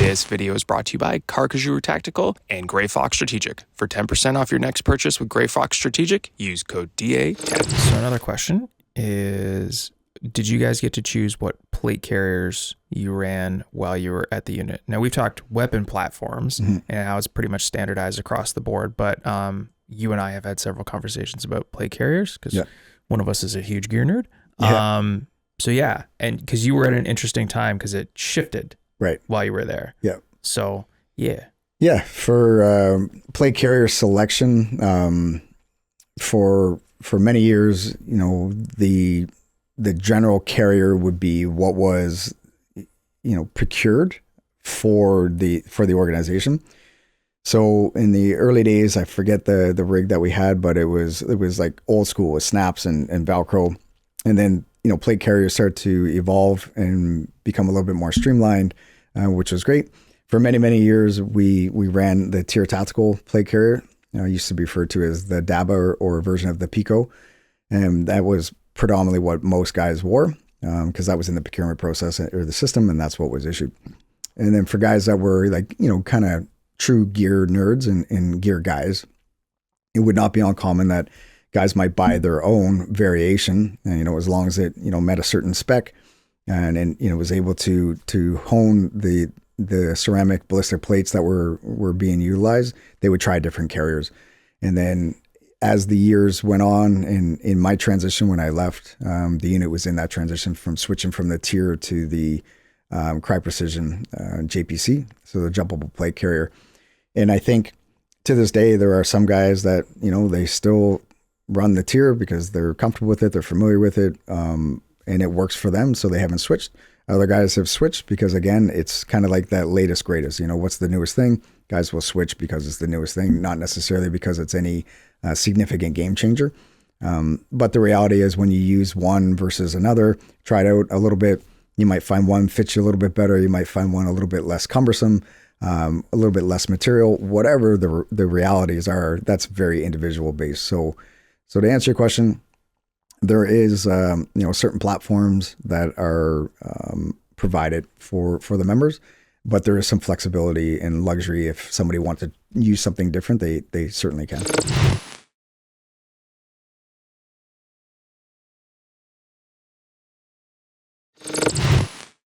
This video is brought to you by Carcajou Tactical and Grey Fox Strategic. For 10% off your next purchase with Grey Fox Strategic, use code DA10. So another question is, did you guys get to choose what plate carriers you ran while you were at the unit? Now, we've talked weapon platforms and how it's pretty much standardized across the board, but you and I have had several conversations about plate carriers because one of us is a huge gear nerd. So yeah, and because you were at an interesting time because it shifted while you were there. Yeah. So yeah. For plate carrier selection, for many years, you know, the general carrier would be what was, you know, procured for the organization. So in the early days, I forget the rig that we had, but it was like old school with snaps and Velcro. And then, you know, plate carriers start to evolve and become a little bit more streamlined, which was great. For many, many years, we ran the Tier Tactical plate carrier. You know, it used to be referred to as the DABA or a version of the Pico. And that was predominantly what most guys wore, because that was in the procurement process or the system, and that's what was issued. And then for guys that were like, you know, kind of true gear nerds and gear guys, it would not be uncommon that guys might buy their own variation, and, you know, as long as it, you know, met a certain spec and you know, was able to hone the ceramic ballistic plates that were being utilized, they would try different carriers. And then as the years went on, in my transition when I left, the unit was in that transition from switching from the Tier to the Cry Precision JPC, so the jumpable plate carrier. And I think to this day, there are some guys that, you know, they still run the Tier because they're comfortable with it, they're familiar with it, and it works for them, so they haven't switched. Other guys have switched because, again, it's kind of like that latest greatest. You know, what's the newest thing? Guys will switch because it's the newest thing, not necessarily because it's any significant game changer. But the reality is, when you use one versus another, try it out a little bit, you might find one fits you a little bit better. You might find one a little bit less cumbersome, a little bit less material, whatever the realities are. That's very individual based. So to answer your question, there is, you know, certain platforms that are provided for the members, but there is some flexibility and luxury. If somebody wants to use something different, they certainly can.